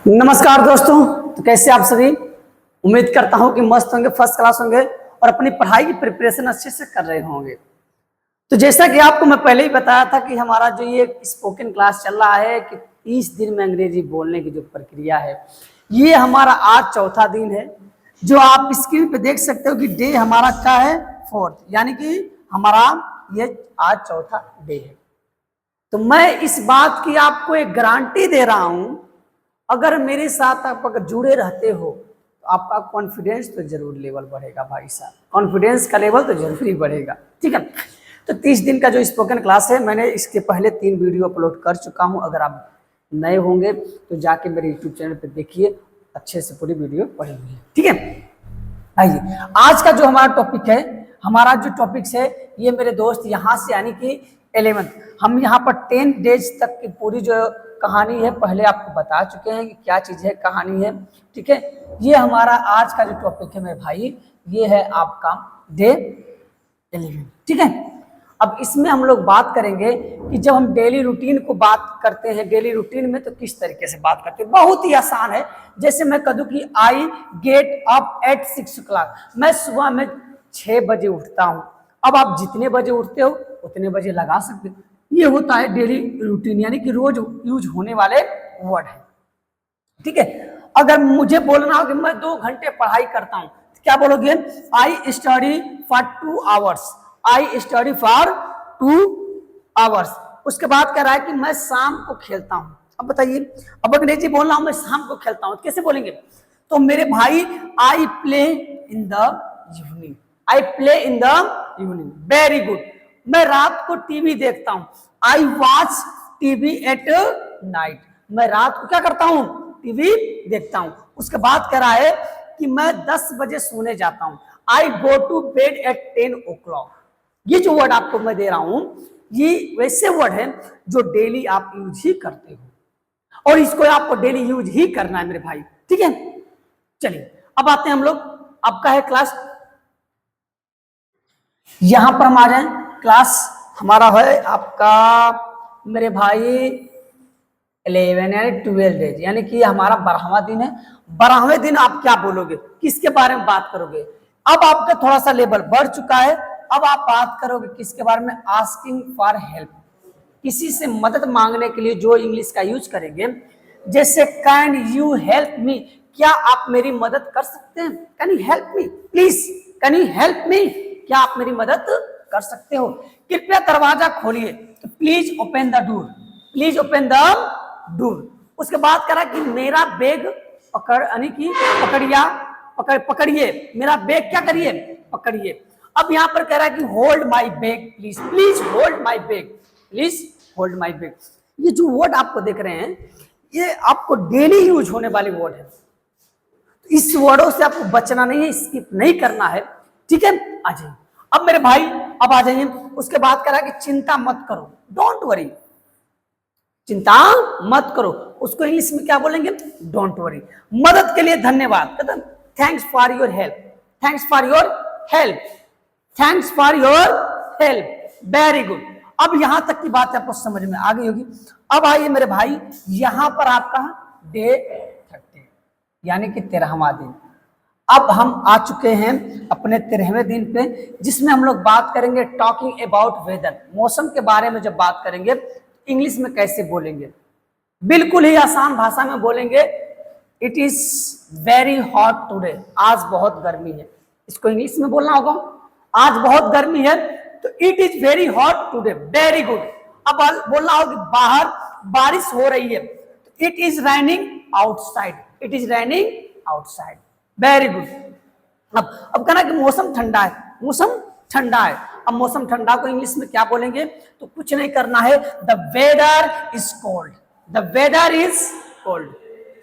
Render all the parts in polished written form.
नमस्कार दोस्तों, तो कैसे आप सभी। उम्मीद करता हूं कि मस्त होंगे, फर्स्ट क्लास होंगे और अपनी पढ़ाई की प्रिपरेशन अच्छे से कर रहे होंगे। तो जैसा कि आपको मैं पहले ही बताया था कि हमारा जो ये स्पोकन क्लास चल रहा है कि 30 दिन में अंग्रेजी बोलने की जो प्रक्रिया है, ये हमारा आज चौथा दिन है। जो आप स्क्रीन पे देख सकते हो कि डे हमारा क्या है, 4th, यानी कि हमारा ये आज चौथा डे है। तो मैं इस बात की आपको एक गारंटी दे रहा हूं, अगर मेरे साथ आप अगर जुड़े रहते हो तो आपका कॉन्फिडेंस तो जरूर लेवल बढ़ेगा भाई साहब, कॉन्फिडेंस का लेवल तो जरूर ही बढ़ेगा। ठीक है, तो 30 दिन का जो स्पोकन क्लास है, मैंने इसके पहले 3 वीडियो अपलोड कर चुका हूं। अगर आप नए होंगे तो जाके मेरे यूट्यूब चैनल पे देखिए, अच्छे से पूरी वीडियो पढ़ी हुई है। ठीक है, आइए आज का जो हमारा टॉपिक है, हमारा जो टॉपिक है ये मेरे दोस्त यहाँ से यानी कि 11th, हम यहाँ पर 10 डेज तक की पूरी जो कहानी है पहले आपको बता चुके हैं कि क्या चीज़ है, कहानी है। ठीक है, ये हमारा आज का जो टॉपिक है मेरे भाई, ये है आपका डे 11। ठीक है, अब इसमें हम लोग बात करेंगे कि जब हम डेली रूटीन को बात करते हैं, डेली रूटीन में तो किस तरीके से बात करते हैं। बहुत ही आसान है। जैसे मैं कह दूं कि I get up at 6 o'clock, मैं सुबह में 6 बजे उठता हूं। अब आप जितने बजे उठते हो उतने बजे लगा सकते हो। ये होता है डेली रूटीन, यानी कि रोज यूज होने वाले वर्ड है। ठीक है, अगर मुझे बोलना हो कि मैं 2 घंटे पढ़ाई करता हूं तो क्या बोलोगे? I study for 2 hours, I study for 2 hours। उसके बाद कह रहा है कि मैं शाम को खेलता हूं। अब बताइए, अब अंग्रेजी बोलना हो मैं शाम को खेलता हूं, कैसे बोलेंगे? तो मेरे भाई I play in the evening, I play in the evening. Very good. मैं रात को टीवी देखता हूं, I watch TV at night. मैं रात को क्या करता हूं? टीवी देखता हूं। उसके बाद कह रहा है कि मैं 10 बजे सोने जाता हूं, I go to bed at 10 o'clock। ये जो वर्ड आपको मैं दे रहा हूं, ये वैसे वर्ड है जो डेली आप यूज ही करते हो और इसको आपको डेली यूज ही करना है मेरे भाई। ठीक है, चलिए अब आते हैं हम लोग, आपका है क्लास, यहां पर हम आ जाए। क्लास हमारा है आपका मेरे भाई 11 यानी 12 डेज, यानी कि हमारा 12वां दिन है। 12वें दिन आप क्या बोलोगे, किसके बारे में बात करोगे? अब आपका थोड़ा सा लेवल बढ़ चुका है। अब आप बात करोगे किसके बारे में? आस्किंग फॉर हेल्प, किसी से मदद मांगने के लिए जो इंग्लिश का यूज करेंगे। जैसे कैन यू हेल्प मी, क्या आप मेरी मदद कर सकते हैं? Can you help me please, can you help me, क्या आप मेरी मदद कर सकते हो? कृपया दरवाजा खोलिए, तो please open the door, please open the door. उसके बाद करा कि मेरा बैग पकड़, यानी कि पकड़िया, पकड़िए मेरा बैग, क्या करिए? पकड़िए। अब यहां पर कह रहा है कि hold my bag please, please hold my bag, please hold my bag. ये जो वर्ड आपको देख रहे हैं, ये आपको डेली यूज होने वाले वर्ड है। इस वर्डों से आपको बचना नहीं है, स्किप नहीं करना है। ठीक है, आ जाइए अब मेरे भाई, अब आ जाइए। उसके बाद कह रहा है कि चिंता मत करो, डोंट वरी, चिंता मत करो। उसको इंग्लिश में क्या बोलेंगे? Don't worry. मदद के लिए धन्यवाद, thanks for your help, thanks for your help, thanks for your help. Very good. अब यहां तक की बात आपको समझ में आ गई होगी। अब आइए मेरे भाई, यहां पर आपका डे 30 यानी कि 13वां दिन। अब हम आ चुके हैं अपने 13वें दिन पे, जिसमें हम लोग बात करेंगे टॉकिंग अबाउट वेदर, मौसम के बारे में। जब बात करेंगे इंग्लिश में कैसे बोलेंगे, बिल्कुल ही आसान भाषा में बोलेंगे। It is very hot today, आज बहुत गर्मी है। इसको इंग्लिश में बोलना होगा, आज बहुत गर्मी है, तो it is very hot today. Very good. अब बोलना होगा बाहर बारिश हो रही है, तो it is raining outside, it is raining outside. Very good. अब कहना कि मौसम ठंडा है, मौसम ठंडा है। अब मौसम ठंडा को इंग्लिश में क्या बोलेंगे? तो कुछ नहीं करना है, the weather is cold, the weather is cold.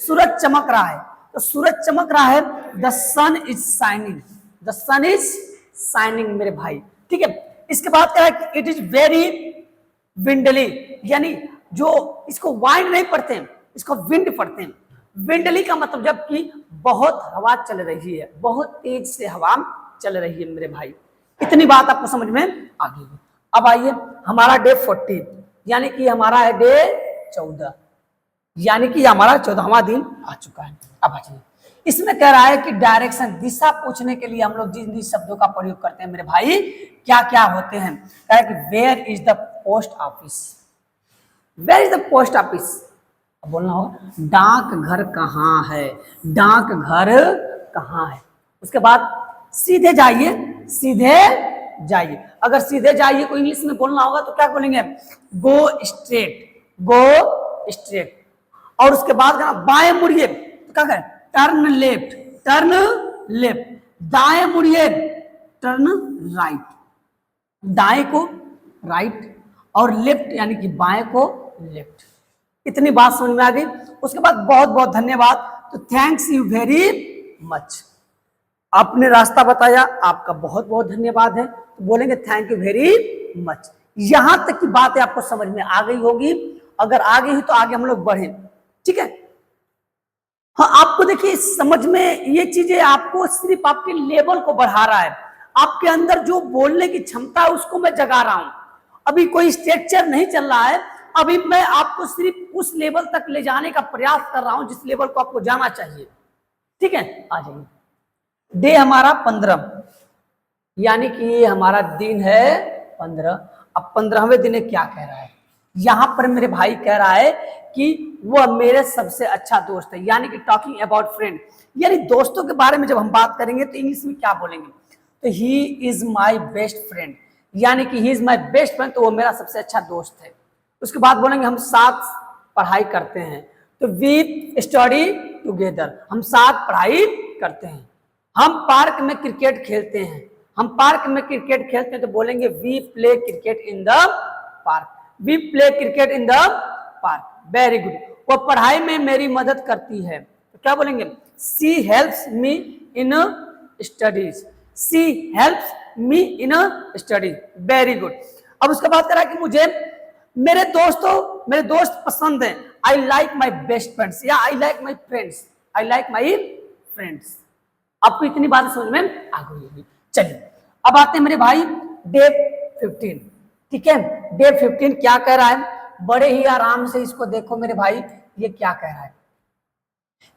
सूरज चमक रहा है, तो सूरज चमक रहा है, the sun is shining, the sun is shining मेरे भाई। ठीक है, इसके बाद क्या है कि इट इज वेरी विंडली, यानी जो इसको वाइंड नहीं पढ़ते हैं, इसको विंड पढ़ते हैं। विंडली का मतलब जबकि बहुत हवा चल रही है, बहुत तेज से हवा चल रही है मेरे भाई। इतनी बात आपको समझ में आ गई। अब आइए हमारा डे 14, यानी कि हमारा है डे 14। यानी कि हमारा 14वां दिन आ चुका है। अब बचिए, इसमें कह रहा है कि डायरेक्शन, दिशा पूछने के लिए हम लोग जिन जिन शब्दों का प्रयोग करते हैं मेरे भाई क्या क्या होते हैं। कह रहा है कि where is the post office, where is the post office, बोलना हो डाक घर कहाँ है, डाक घर कहाँ है। उसके बाद सीधे जाइए, सीधे जाइए, अगर सीधे जाइए को इंग्लिश में बोलना होगा तो क्या बोलेंगे, गो स्ट्रेट, गो स्ट्रेट। और उसके बाद बाएं मुड़िए तो क्या करें, टर्न लेफ्ट, टर्न लेफ्ट। दाएं मुड़िए, टर्न राइट, दाएं को राइट और लेफ्ट यानी कि बाएं को लेफ्ट। इतनी बात समझ में आ गई। उसके बाद बहुत बहुत धन्यवाद, तो थैंक्स यू वेरी मच, आपने रास्ता बताया, आपका बहुत बहुत धन्यवाद है। तो बोलेंगे थैंक यू वेरी मच। यहां तक की बातें आपको समझ में आ गई होगी, अगर आ गई तो आगे हम लोग बढ़े, ठीक है। हाँ, आपको देखिए समझ में ये चीजें आपको सिर्फ आपके लेवल को बढ़ा रहा है, आपके अंदर जो बोलने की क्षमता है उसको मैं जगा रहा हूं। अभी कोई स्ट्रक्चर नहीं चल रहा है, अभी मैं आपको सिर्फ उस लेवल तक ले जाने का प्रयास कर रहा हूं जिस लेवल को आपको जाना चाहिए, ठीक है। आ जाइए, डे हमारा 15, यानी कि हमारा दिन है 15। अब 15वें दिन क्या कह रहा है, यहां पर मेरे भाई कह रहा है कि वह मेरे सबसे अच्छा दोस्त है, यानी कि टॉकिंग अबाउट फ्रेंड, यानी दोस्तों के बारे में जब हम बात करेंगे तो इंग्लिश में क्या बोलेंगे, तो he is my best friend, यानी कि he is my best friend, तो वो मेरा सबसे अच्छा दोस्त है। उसके बाद बोलेंगे हम साथ पढ़ाई करते हैं, तो वी स्टडी टुगेदर, हम साथ पढ़ाई करते हैं। हम पार्क में क्रिकेट खेलते हैं, हम पार्क में क्रिकेट खेलते हैं, तो बोलेंगे we play cricket in the park, we play cricket in the park. Very good. वो पढ़ाई में मेरी मदद करती है, तो क्या बोलेंगे, she helps me in studies, she helps me in studies. Very good. अब उसके बाद कह रहा है कि मुझे मेरे दोस्त पसंद हैं, I like my best friends, या I like my friends, I like my friends. आपको इतनी बात समझ में आ गई होगी। चलिए अब आते हैं मेरे भाई डे 15, ठीक है। डे 15 क्या कह रहा है, बड़े ही आराम से इसको देखो मेरे भाई, ये क्या कह रहा है,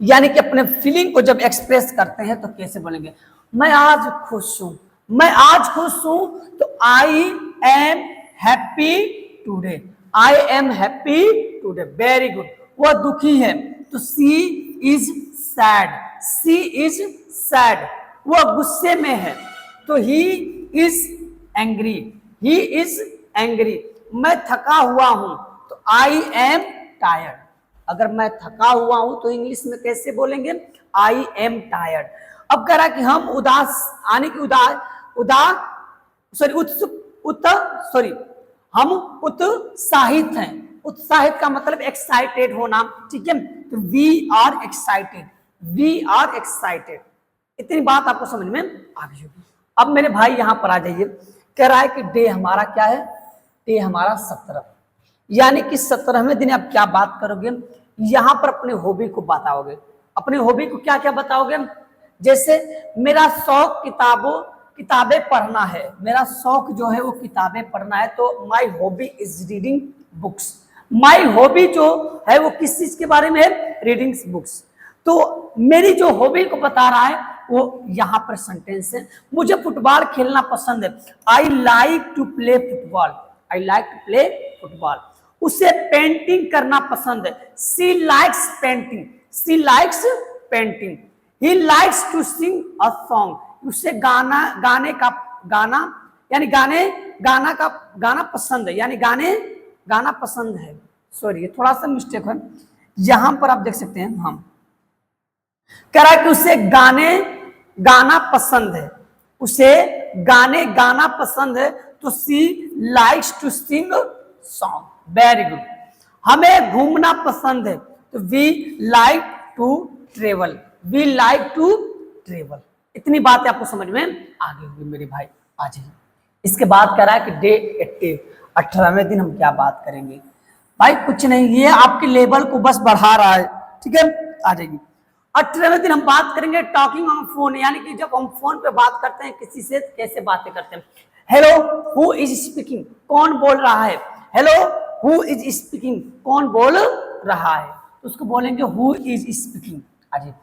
यानी कि अपने फीलिंग को जब एक्सप्रेस करते हैं तो कैसे बोलेंगे, मैं आज खुश हूं, मैं आज खुश हूं, तो I am happy today, I am happy today. Very good. वह दुखी है, तो she is sad, she is sad. वह गुस्से में है, तो he is angry, he is angry. मैं थका हुआ हूं, तो आई एम टायर्ड। अगर मैं थका हुआ हूं तो इंग्लिश में कैसे बोलेंगे, आई एम टायर्ड। अब कह रहा है कि हम उदास, यानी कि हम उत्साहित हैं, उत्साहित का मतलब एक्साइटेड होना, ठीक है। तो we are excited, we are excited. इतनी बात आपको समझ में आ गई होगी। अब मेरे भाई यहां पर आ जाइए, कह रहा है कि डे हमारा क्या है, डे हमारा 17, यानी कि 17वें दिन आप क्या बात करोगे, यहां पर अपने हॉबी को बताओगे। अपने हॉबी को क्या क्या बताओगे, जैसे मेरा शौक किताबें पढ़ना है, मेरा शौक जो है वो किताबें पढ़ना है, तो my hobby is reading books. My hobby जो है वो किस चीज के बारे में है, रीडिंग बुक्स। तो मेरी जो हॉबी को बता रहा है वो यहां पर सेंटेंस है, मुझे फुटबॉल खेलना पसंद है, I like to play football, I like to play football. उसे पेंटिंग करना पसंद है, she likes painting, she likes painting. He likes to sing a song, उसे गाना पसंद है, यानी गाना पसंद है। सॉरी, थोड़ा सा मिस्टेक है, यहां पर आप देख सकते हैं, हम कह रहा है कि उसे गाना पसंद है, उसे गाना पसंद है, तो she likes to sing song. Very good. हमें घूमना पसंद है, तो we like to travel, we like to travel. इतनी बातें आपको समझ में आ गई होगी मेरे भाई। आ जाइए, इसके बाद कह रहा है कि डे 18वें दिन हम क्या बात करेंगे, भाई कुछ नहीं, ये आपके लेवल को बस बढ़ा रहा है, ठीक है। आ जाइए, 18वें दिन हम बात करेंगे टॉकिंग ऑन फोन, यानी कि जब हम फोन पे बात करते हैं किसी से कैसे बातें करते हैं। हेलो हु इज स्पीकिंग, कौन बोल रहा है, हेलो हु इज स्पीकिंग, कौन बोल रहा है। तो उसको बोलेंगे हु इज स्पीकिंग। अजी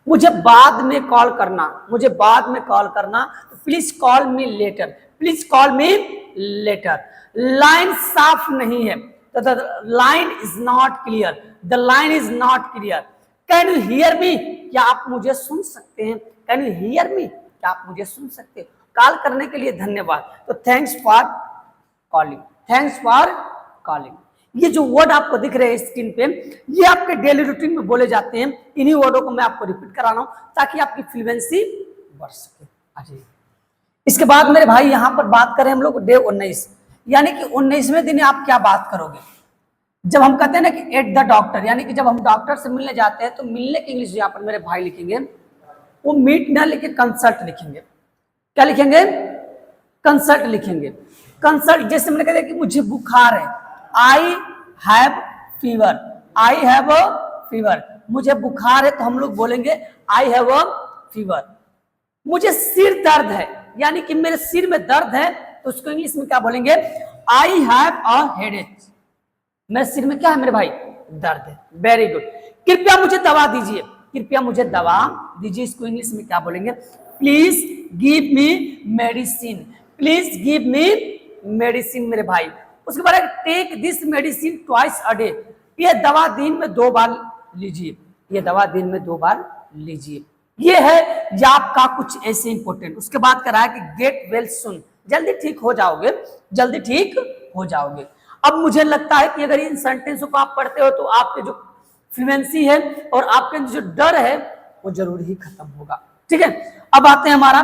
मुझे बाद में कॉल करना, मुझे बाद में कॉल करना, तो please call me later, please call me later. Line साफ नहीं है, तो the line is not clear, the line is not clear. Can you hear me, क्या आप मुझे सुन सकते हैं? कैन यू हियर मी, क्या आप मुझे सुन सकते हैं? कॉल करने के लिए धन्यवाद। तो thanks for calling, thanks for calling. ये जो वर्ड आपको दिख रहे हैं स्क्रीन पे, ये आपके डेली रूटीन में बोले जाते हैं। इन्हीं वर्डों को मैं आपको रिपीट करा रहा हूं ताकि आपकी फ्लुएंसी बढ़ सके। अच्छा, इसके बाद मेरे भाई यहां पर बात करें हम लोग डे 19, यानी कि 19वें दिन आप क्या बात करोगे? जब हम कहते हैं ना कि एट द डॉक्टर, यानी कि जब हम डॉक्टर से मिलने जाते हैं तो मिलने की इंग्लिश यहाँ पर मेरे भाई लिखेंगे, वो मीट ना लिखे कंसल्ट लिखेंगे। क्या लिखेंगे? कंसल्ट लिखेंगे। कंसल्ट, जैसे मैंने कहा कि मुझे बुखार है, I have fever, I have a fever, मुझे बुखार है तो हम लोग बोलेंगे आई हैव अ फीवर। मुझे सिर दर्द है, यानी कि मेरे सिर में दर्द है, तो उसको इंग्लिश में क्या बोलेंगे? आई हैव अ हेडेक, मेरे सिर में क्या है मेरे भाई? दर्द है। Very good. कृपया मुझे दवा दीजिए, कृपया मुझे दवा दीजिए, इसको इंग्लिश में क्या बोलेंगे? Please give me medicine, please give me medicine मेरे भाई। उसके बाद take this medicine twice a day, ये दवा दिन में 2 बार लीजिए, ये दवा दिन में 2 बार लीजिए। ये है या आपका कुछ ऐसे इंपॉर्टेंट। उसके बाद कह रहा है कि गेट वेल सुन, जल्दी ठीक हो जाओगे, जल्दी ठीक हो जाओगे। अब मुझे लगता है कि अगर इन सेंटेंसों को आप पढ़ते हो तो आपके जो फ्लुएंसी है और आपके जो डर है वो जरूर ही खत्म होगा। ठीक है, अब आते हैं हमारा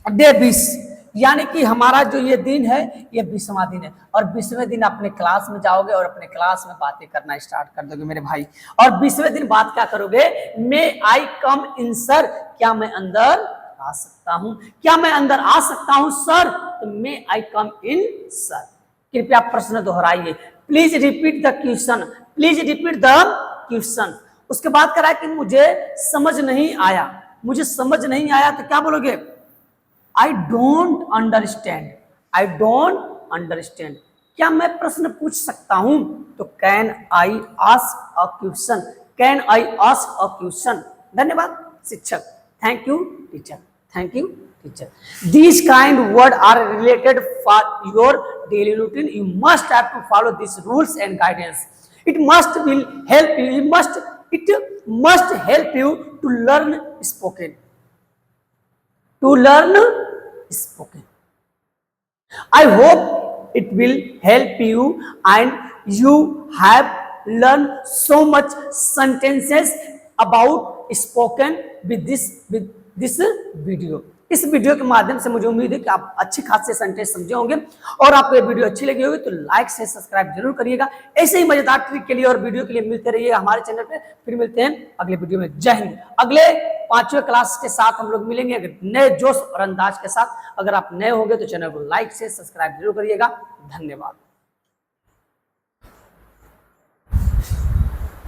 डे 20, यानी कि हमारा जो ये दिन है ये 20वां दिन है, और 20वें दिन अपने क्लास में जाओगे और अपने क्लास में बातें करना स्टार्ट कर दोगे मेरे भाई। और 20वें दिन बात क्या करोगे? मे आई कम इन सर, क्या मैं अंदर आ सकता हूं? क्या मैं अंदर आ सकता हूं सर? तो मे आई कम इन सर। कृपया प्रश्न दोहराइए, please repeat the question, please repeat the question. उसके बाद कह रहा है कि मुझे समझ नहीं आया, मुझे समझ नहीं आया, तो क्या बोलोगे? I don't understand, I don't understand. क्या मैं प्रश्न पूछ सकता हूं? तो can I ask a question, can I ask a question. धन्यवाद शिक्षक, thank you teacher, thank you teacher. These kind words are related for your daily routine. You must have to follow these rules and guidance. It must will help you. It must help you to learn spoken. To learn spoken. I hope it will help you and you have learned so much sentences about spoken with this video. इस video के माध्यम से मुझे उम्मीद है कि आप अच्छे खासे सेंटेंस समझे होंगे, और आपको ये वीडियो अच्छी लगी होगी तो लाइक से सब्सक्राइब जरूर करिएगा। ऐसे ही मजेदार ट्रिक के लिए और वीडियो के लिए मिलते रहिएगा हमारे चैनल पे। फिर मिलते हैं अगले वीडियो में। जय हिंद। अगले 5वें क्लास के साथ हम लोग मिलेंगे नए जोश और अंदाज के साथ। अगर आप नए होंगे तो चैनल को लाइक से सब्सक्राइब जरूर करिएगा। धन्यवाद।